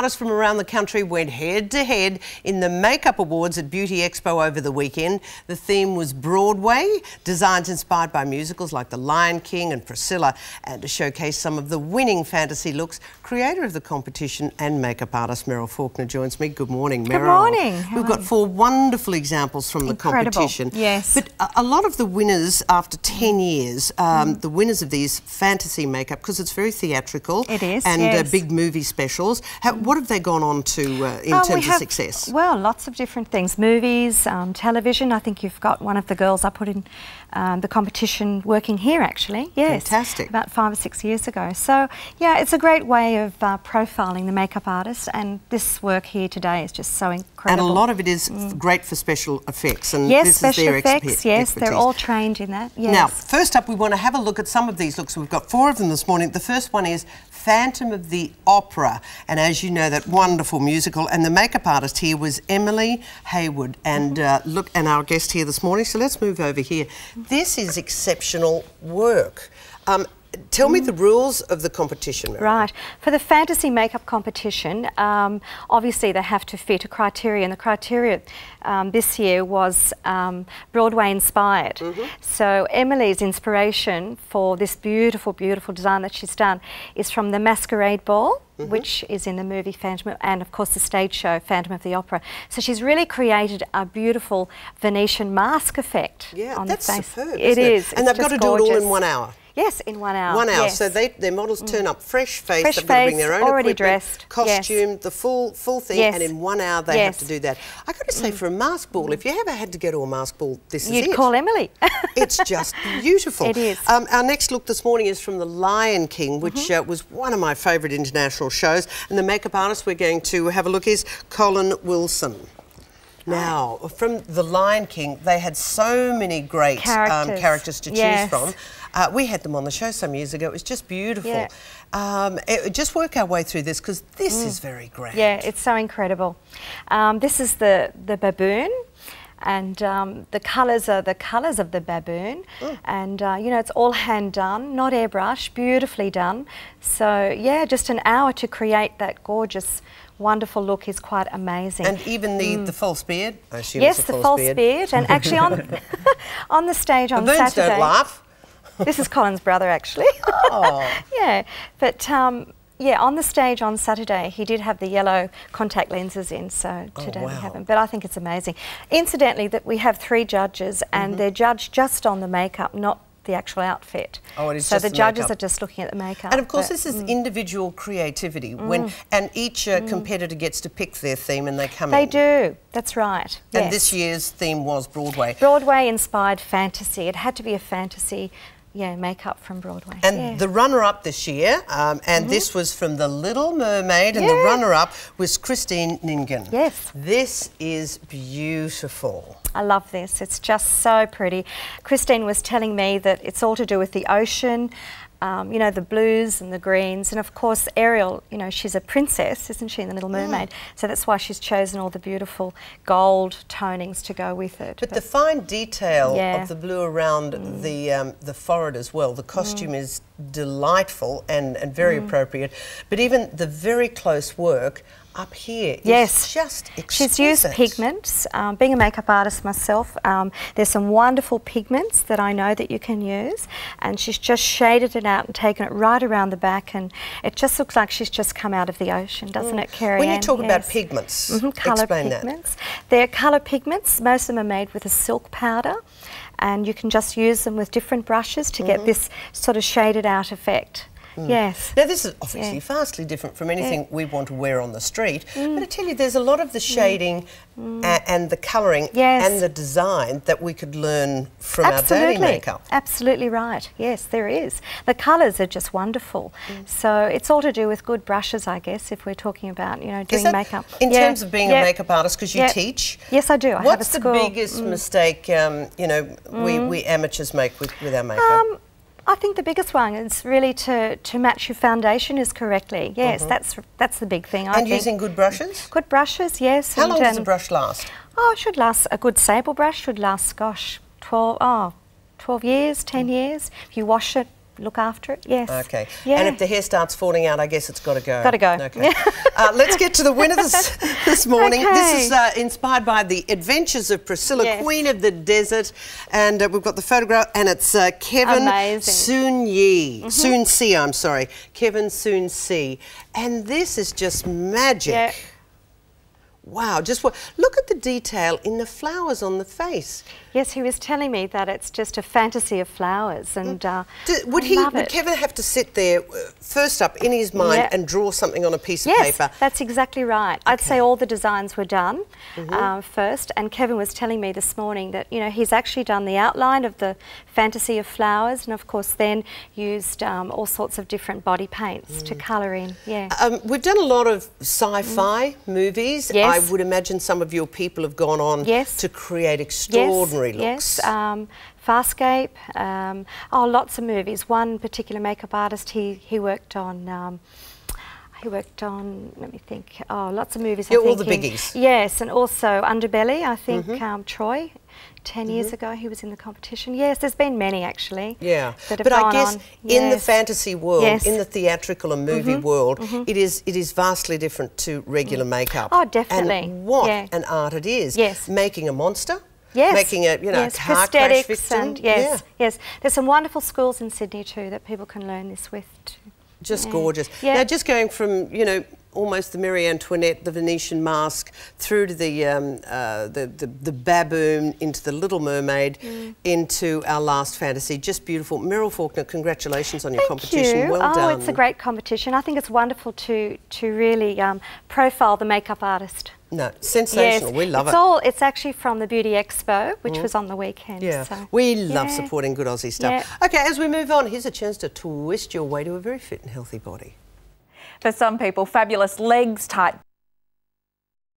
artists from around the country went head-to-head in the Makeup Awards at Beauty Expo over the weekend. The theme was Broadway, designs inspired by musicals like The Lion King and Priscilla. And to showcase some of the winning fantasy looks, creator of the competition and makeup artist Meryl Faulkner joins me. Good morning, Meryl. Good morning. We've got 4 wonderful examples from the competition. Yes. But a lot of the winners, after 10 years, the winners of these fantasy makeup, because it's very theatrical. It is, and yes. Big movie specials. What have they gone on to in terms of success? Well, lots of different things. Movies, television. I think you've got one of the girls I put in the competition working here, actually. Yes. Fantastic. About 5 or 6 years ago. So, yeah, it's a great way of profiling the makeup artist, and this work here today is just so incredible. And a lot of it is great for special effects. And yes, this special is their effects, yes, expertise. they're all trained in that. Yes. Now, first up, we want to have a look at some of these looks. We've got 4 of them this morning. The first one is Phantom of the Opera, and as you know, that wonderful musical, and the makeup artist here was Emily Hayward, and look, and our guest here this morning. So let's move over here. This is exceptional work. Tell me the rules of the competition, Meryl. Right. For the fantasy makeup competition, obviously they have to fit a criteria, and the criteria this year was Broadway inspired. So Emily's inspiration for this beautiful, beautiful design that she's done is from the Masquerade Ball, which is in the movie Phantom, and of course the stage show Phantom of the Opera. So she's really created a beautiful Venetian mask effect on the face. That's superb, It is. And they've got to do it all in 1 hour. Yes, in 1 hour. 1 hour. Yes. So their models turn up fresh-faced. Fresh they've got to bring their own already equipment, dressed, costume, the full thing, and in 1 hour they have to do that. I got to say, for a mask ball, if you ever had to go to a mask ball, this is it. You'd call Emily. It's just beautiful. It is. Our next look this morning is from The Lion King, which was one of my favourite international shows, and the makeup artist we're going to have a look is Colin Wilson. Now, from The Lion King, they had so many great characters to choose from. We had them on the show some years ago. It was just beautiful. Just work our way through this, because this is very grand. Yeah, it's so incredible. This is the baboon, and the colours are the colours of the baboon, and you know, it's all hand done, not airbrush, beautifully done. So yeah, just an hour to create that gorgeous, wonderful look is quite amazing. And even the false beard, I assume. Yes, it's the false beard, and actually on the stage on Baboons Saturday. Don't laugh. This is Colin's brother, actually. Oh. Yeah, but yeah, on the stage on Saturday, he did have the yellow contact lenses in, so today we haven't. But I think it's amazing. Incidentally, that we have 3 judges, and they're judged just on the makeup, not the actual outfit. Oh, it is so just the the judges makeup. are just looking at the makeup. And of course, this is individual creativity, and each competitor gets to pick their theme, and they come in. They do. That's right. And this year's theme was Broadway. Broadway-inspired fantasy. It had to be a fantasy. Yeah, makeup from Broadway. And the runner-up this year, and this was from The Little Mermaid, and the runner-up was Christine Ningen. Yes. This is beautiful. I love this. It's just so pretty. Christine was telling me that it's all to do with the ocean, you know, the blues and the greens, and of course Ariel, you know, she's a princess, isn't she, in The Little Mermaid? So that's why she's chosen all the beautiful gold tonings to go with it. But the fine detail of the blue around the forehead as well, the costume is delightful and very appropriate, but even the very close work up here is just exquisite. She's used pigments. Being a makeup artist myself, there's some wonderful pigments that I know that you can use, and she's just shaded it out and taken it right around the back, and it just looks like she's just come out of the ocean, doesn't it, Kerrie Anne? When you talk about pigments, colour pigments. They're colour pigments. Most of them are made with a silk powder, and you can just use them with different brushes to get this sort of shaded out effect. Yes. Now this is obviously vastly different from anything we want to wear on the street, but I tell you, there's a lot of the shading and the colouring and the design that we could learn from our daily makeup. Absolutely right. Yes, there is. The colours are just wonderful. So it's all to do with good brushes, I guess, if we're talking about, you know, doing makeup. In terms of being a makeup artist, because you teach? Yes, I do. I have a school. What's the biggest mistake, you know, we amateurs make with our makeup? I think the biggest one is really to match your foundation correctly. Yes, that's the big thing, I think. And using good brushes? Good brushes, yes. How long does a brush last? Oh, it should last, a good sable brush should last, gosh, 12 years, 10 years. If you wash it look after it. Yes. Okay. Yeah. And if the hair starts falling out, I guess it's got to go. Got to go. Okay. Let's get to the winner this morning. Okay. This is inspired by the Adventures of Priscilla, Queen of the Desert, and we've got the photograph, and it's Kevin Soon-Si, I'm sorry, Kevin Soon-Si, and this is just magic. Yeah. Wow, just look at the detail in the flowers on the face. Yes, he was telling me that it's just a fantasy of flowers, and would Kevin have to sit there first up in his mind and draw something on a piece of paper? Yes, that's exactly right. I'd say all the designs were done first, and Kevin was telling me this morning that, you know, he's actually done the outline of the fantasy of flowers, and of course then used all sorts of different body paints to colour in. Yeah. We've done a lot of sci-fi movies. Yes. I would imagine some of your people have gone on to create extraordinary looks. Yes, Farscape, lots of movies. One particular makeup artist, he worked on, let me think, lots of movies. Yeah, all the biggies. Yes, and also Underbelly, I think, Troy. 10 years ago he was in the competition. Yes, there's been many actually. Yeah, that have but I gone guess on. in the fantasy world, in the theatrical and movie world, it is vastly different to regular makeup. Oh, definitely. And what an art it is. Yes. Making a monster. Yes. Making a car crash victim. And yes. There's some wonderful schools in Sydney too that people can learn this with too. Just gorgeous. Yeah. Now, just going from, you know, almost the Marie Antoinette, the Venetian mask, through to the baboon, into the Little Mermaid, into our last fantasy. Just beautiful. Meryl Faulkner, congratulations on your competition. You. Well done. It's a great competition. I think it's wonderful to really profile the makeup artist. No, sensational. We love it. It's actually from the Beauty Expo, which was on the weekend. Yeah, so. we love supporting good Aussie stuff. Okay, as we move on, here's a chance to twist your way to a very fit and healthy body. For some people, fabulous legs, tight